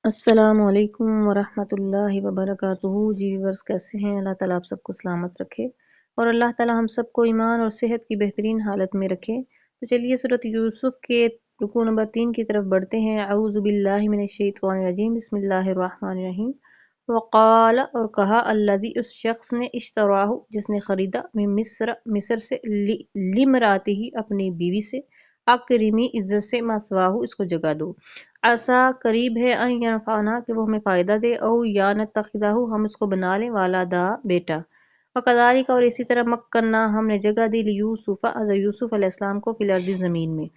السلام علیکم ورحمۃ اللہ وبرکاتہ۔ جی ویورز کیسے ہیں؟ اللہ تعالیٰ آپ سب کو سلامت رکھے اور اللہ تعالیٰ ہم سب کو ایمان اور صحت کی بہترین حالت میں رکھے۔ تو چلیے سورۃ یوسف کے رکوع نمبر 3 کی طرف بڑھتے ہیں۔ اعوذ باللہ من الشیطان الرجیم، بسم اللہ الرحمن الرحیم۔ وقال، اور کہا، الذی، اس شخص نے، اشتراہ، جس نے خریدا، من مصر سے، لامرأتہ، اپنی بیوی سے، اکرمی، عزت سے، مثواہ، اس کو جگہ دو، عسیٰ، قریب ہے، ان ینفعنا، کہ وہ ہمیں فائدہ دے، او یا نتخذہ، ہم اس کو بنا لیں، والدا، بیٹا۔ وکذالک، اور اسی طرح، مکننا، ہم نے جگہ دی، لیوسف، حضرت یوسف علیہ السلام کو، فی الارض، زمین میں،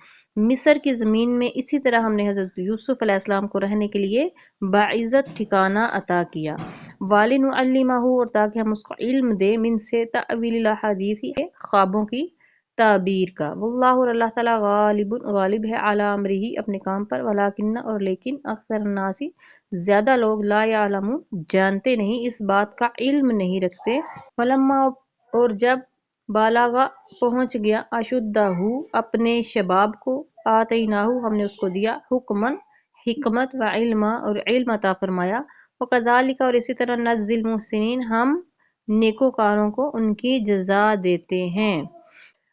مصر کی زمین میں، اسی طرح ہم نے حضرت یوسف علیہ السلام کو رہنے کے لیے باعزت ٹھکانہ عطا کیا، وَلِنُعَلِّمَهُ، اور تاکہ ہم اس کو علم دے، من سے، تأویل الاحادیث، خوابوں کی تعبیر کا، واللہ، اور اللہ تعالیٰ، غالب ہے، علی امرہ، اپنے کام پر، ولکن، اور لیکن، اکثر الناس، زیادہ لوگ، لا یعلمون، جانتے نہیں، اس بات کا علم نہیں رکھتے۔ فلما، اور جب، بالغ، پہنچ گیا، اشدہ، اپنے شباب کو، آتیناہ، ہم نے اس کو دیا، حکمن، حکمت، وعلما، اور علم عطا فرمایا، وکذالک، اور اسی طرح، نجزی المحسنین، ہم نیکوکاروں کو ان کی جزا دیتے ہیں۔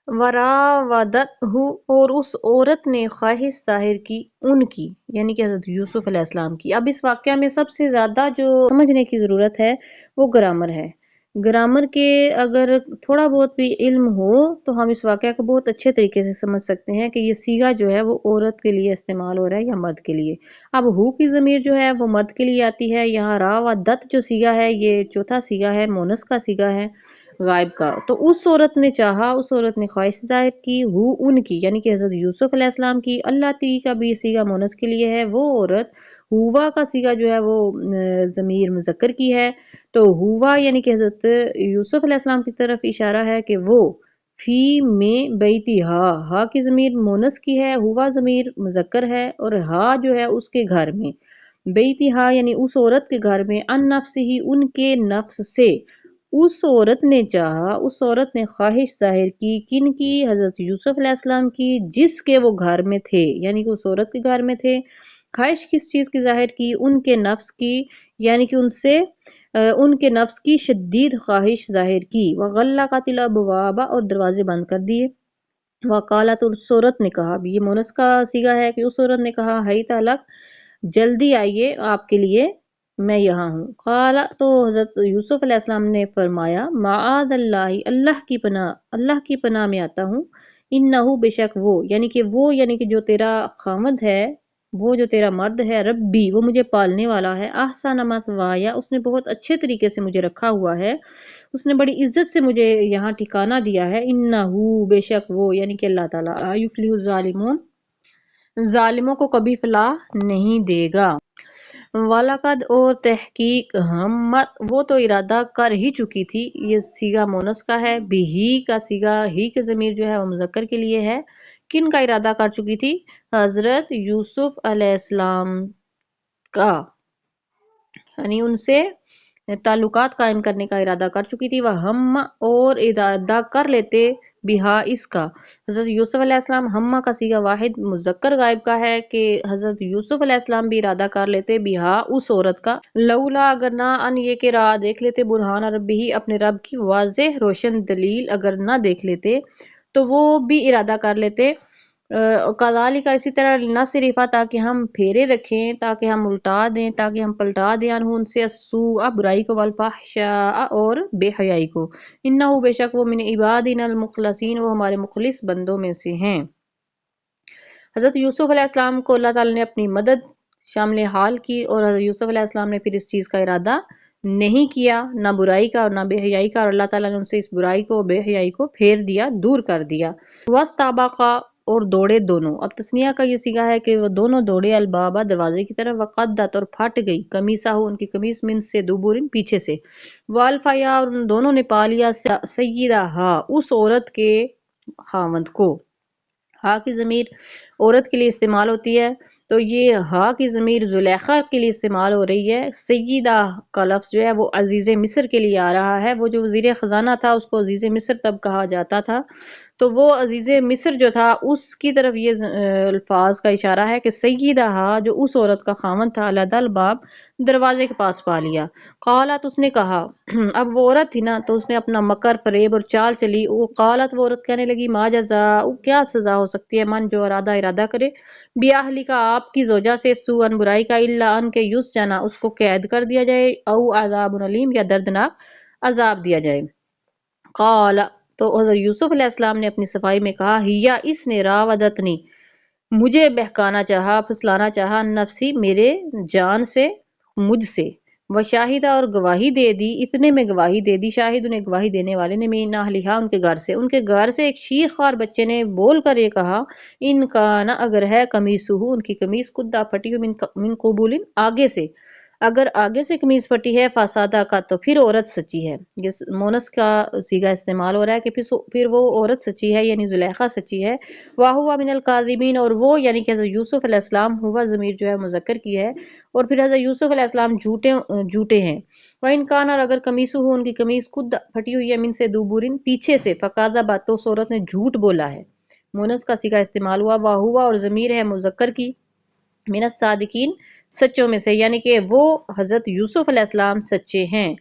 وراودتہ، اور اس عورت نے خواہش ظاہر کی، ان کی، یعنی کہ حضرت یوسف علیہ السلام کی۔ اب اس واقعہ میں سب سے زیادہ جو سمجھنے کی ضرورت ہے وہ گرامر ہے۔ گرامر کے اگر تھوڑا بہت بھی علم ہو تو ہم اس واقعہ کو بہت اچھے طریقے سے سمجھ سکتے ہیں کہ یہ صیغہ جو ہے وہ عورت کے لیے استعمال ہو رہا ہے یا مرد کے لیے۔ اب ہو کی ضمیر جو ہے وہ مرد کے لیے آتی ہے، یہاں راودت جو صیغہ ہے یہ چوتھا صیغہ ہے، مونس کا صیغہ ہے، غائب کا۔ تو اس عورت نے چاہا، اس عورت نے خواہش ظاہر کی، ان کی، یعنی کہ حضرت یوسف علیہ السلام کی، اللہ تی کا بھی صیغہ مونس کے لیے ہے، وہ عورت، ہوا کا صیغہ جو ہے وہ ضمیر مذکر کی ہے، تو ہوا یعنی کہ حضرت یوسف علیہ السلام کی طرف اشارہ ہے کہ وہ، فی میں بیتی ہا کی ضمیر مونس کی ہے، ہوا ضمیر مذکر ہے، اور ہا جو ہے اس کے گھر میں، بیتی ہا یعنی اس عورت کے گھر میں، ان نفس ہی، ان کے نفس سے، اس عورت نے چاہا، اس عورت نے خواہش ظاہر کی، کن کی؟ حضرت یوسف علیہ السلام کی، جس کے وہ گھر میں تھے، یعنی کہ اس عورت کے گھر میں تھے۔ خواہش کس چیز کی ظاہر کی؟ ان کے نفس کی، یعنی کہ ان سے ان کے نفس کی شدید خواہش ظاہر کی، وغلقت الابواب، اور دروازے بند کر دیے، وقالت، اس عورت نے کہا، یہ مونس کا صیغہ ہے کہ اس عورت نے کہا، ہیت لک، جلدی آئیے آپ کے لیے، میں یہاں ہوں۔ قال، تو حضرت یوسف علیہ السلام نے فرمایا، معاذ اللہ، اللہ کی پناہ میں آتا ہوں، انہو، بے شک وہ، یعنی کہ جو تیرا خامد ہے، وہ جو تیرا مرد ہے، ربی، وہ مجھے پالنے والا ہے، احسن مثوایا، اس نے بہت اچھے طریقے سے مجھے رکھا ہوا ہے، اس نے بڑی عزت سے مجھے یہاں ٹھکانہ دیا ہے، انہو، بے شک وہ، یعنی کہ اللہ تعالیٰ، لا یفلح الظالمون، ظالموں کو کبھی فلاح نہیں دے گا۔ وَلَقَدْ، اور تحقیق، ہمت، وہ تو ارادہ کر ہی چکی تھی، یہ صیغہ مونس کا ہے، بھی کا صیغہ، ہی کے ضمیر جو ہے وہ مذکر کے لیے ہے، کن کا ارادہ کر چکی تھی؟ حضرت یوسف علیہ السلام کا، یعنی ان سے تعلقات قائم کرنے کا ارادہ کر چکی تھی، وہ ہم، اور ارادہ کر لیتے، بہا، اس کا، حضرت یوسف علیہ السلام، ہمہ کا صیغہ واحد مذکر غائب کا ہے کہ حضرت یوسف علیہ السلام بھی ارادہ کر لیتے، بہا، اس عورت کا، لولا، اگر نہ، ان یہ کہ راہ دیکھ لیتے، برہان ربی، اپنے رب کی واضح روشن دلیل اگر نہ دیکھ لیتے تو وہ بھی ارادہ کر لیتے، کذالک، اسی طرح، لنصرف، تاکہ ہم پھیرے رکھیں، تاکہ ہم الٹا دیں، تاکہ ہم پلٹا دیں، عنہ، ان سے، السوء، برائی کو، والفحشاء، اور بے حیائی کو، انہو، بے شک وہ، من عبادنا المخلصین، وہ ہمارے مخلص بندوں میں سے ہیں۔ حضرت یوسف علیہ السلام کو اللہ تعالیٰ نے اپنی مدد شامل حال کی، اور حضرت یوسف علیہ السلام نے پھر اس چیز کا ارادہ نہیں کیا، نہ برائی کا اور نہ بے حیائی کا، اور اللہ تعالیٰ نے ان سے اس برائی کو، بے حیائی کو پھیر دیا، دور کر دیا۔ وَاسْتَبَقَا، اور دوڑے دونوں، اب تثنیہ کا یہ صیغہ ہے کہ وہ دونوں دوڑے، البابا، دروازے کی طرف، وقدت، اور پھٹ گئی، قمیصہ، ان کی قمیص، من سے، دبرن، پیچھے سے، والفیا، اور ان دونوں نے پا لیا، سیدہا، اس عورت کے خاوند کو، ہا کی ضمیر عورت کے لیے استعمال ہوتی ہے، تو یہ ہا کی ضمیر زلیخا کے لیے استعمال ہو رہی ہے، سیدہ کا لفظ جو ہے وہ عزیز مصر کے لیے آ رہا ہے۔ وہ جو وزیر خزانہ تھا اس کو عزیز مصر تب کہا جاتا تھا، تو وہ عزیز مصر جو تھا اس کی طرف یہ الفاظ کا اشارہ ہے کہ سیدہ ہا جو اس عورت کا خاوند تھا، لدى الباب دروازے کے پاس پا لیا۔ قالت اس نے کہا، اب وہ عورت تھی نا تو اس نے اپنا مکر فریب اور چال چلی۔ وہ قالت وہ عورت کہنے لگی، ما جزاء، کیا سزا ہو سکتی ہے، من جو ارادہ کرے، بیاہلی کا آپ کی زوجہ سے، سوءن برائی کا، الا ان کے یوس جانا اس کو قید کر دیا جائے، او عذاب علیم یا دردناک عذاب دیا جائے۔ قال تو حضرت یوسف علیہ السلام نے اپنی صفائی میں کہا، ہیا اس نے، راودتنی مجھے بہکانا چاہا، پھسلانا چاہا، نفسی میرے جان سے، مجھ سے، وہ شاہدہ اور گواہی دے دی، اتنے میں گواہی دے دی، شاہد انہیں گواہی دینے والے نے، من اہلہا ان کے گھر سے ایک شیر خوار بچے نے بول کر یہ کہا، ان کا نہ اگر ہے قمیصہ ان کی قمیص قدہ پھٹی ہوئی من قبول آگے سے، اگر آگے سے قمیص پھٹی ہے، فسادہ کا تو پھر عورت سچی ہے، یہ مونس کا صیغہ استعمال ہو رہا ہے کہ پھر وہ عورت سچی ہے، یعنی زلیخا سچی ہے، واہوا من الکاذبین اور وہ یعنی کہ حضرت یوسف علیہ السلام، ہوا ضمیر جو ہے مذکر کی ہے، اور پھر حضرت یوسف علیہ السلام جھوٹے ہیں، وَإِنْ كَانَ اور اگر قمیصہ ان کی قمیص خود پھٹی ہوئی ہے، من سے دوبرن پیچھے سے، فکاذبت تو اس عورت نے جھوٹ بولا ہے، مونس کا صیغہ استعمال ہوا، واہوا اور ضمیر ہے مذکر کی، من الصادقین سچوں میں سے، یعنی کہ وہ حضرت یوسف علیہ السلام سچے ہیں۔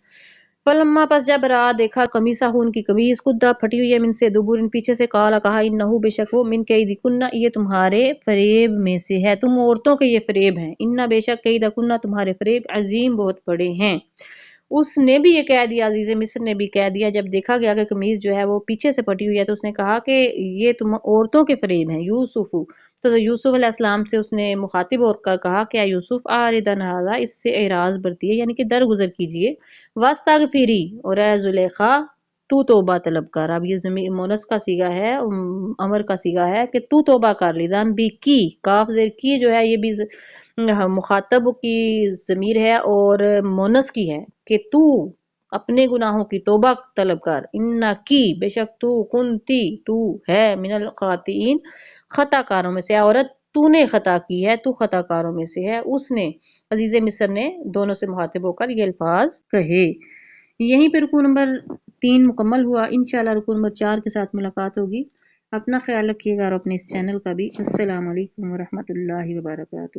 فلما پس جب رہا دیکھا قمیصہ ان کی قمیص قدہ پھٹی ہوئی ہے، من سے دوبرن پیچھے سے، قال کہا، انہ بے شک وہ، من کیدکن یہ تمہارے فریب میں سے ہے، تم عورتوں کے یہ فریب ہیں، ان بے شک کیدکن تمہارے فریب عظیم بہت بڑے ہیں۔ اس نے بھی یہ کہہ دیا، عزیز مصر نے بھی کہہ دیا، جب دیکھا گیا کہ قمیض جو ہے وہ پیچھے سے پھٹی ہوئی ہے تو اس نے کہا کہ یہ تم عورتوں کے فریب ہیں، یوسف، تو یوسف علیہ السلام سے اس نے مخاطب ہو کر کہا، کیا یوسف آردن ھذا، اس سے اعراض برتیے، یعنی کہ درگزر کیجئے، واستغفری اور اے زلیخا تو توبہ طلب کر۔ اب یہ ضمیر مونس کا صیغہ ہے، امر کا صیغہ ہے کہ تو توبہ کر لی، ذنب بھی کی، کاف زیر کی جو ہے یہ بھی مخاطب کی ضمیر ہے اور مونس کی ہے کہ تو اپنے گناہوں کی توبہ طلب کر، انا کی بے شک تو، کنتی تو ہے، من الخاطئین خطا کاروں میں سے، عورت تو نے خطا کی ہے، تو خطا کاروں میں سے ہے۔ اس نے عزیز مصر نے دونوں سے مخاطب ہو کر یہ الفاظ کہے۔ یہیں پہ رکوع نمبر 3 مکمل ہوا، انشاءاللہ رکوع نمبر 4 کے ساتھ ملاقات ہوگی۔ اپنا خیال رکھیے گا اور اپنے اس چینل کا بھی۔ السلام علیکم ورحمۃ اللہ وبرکاتہ۔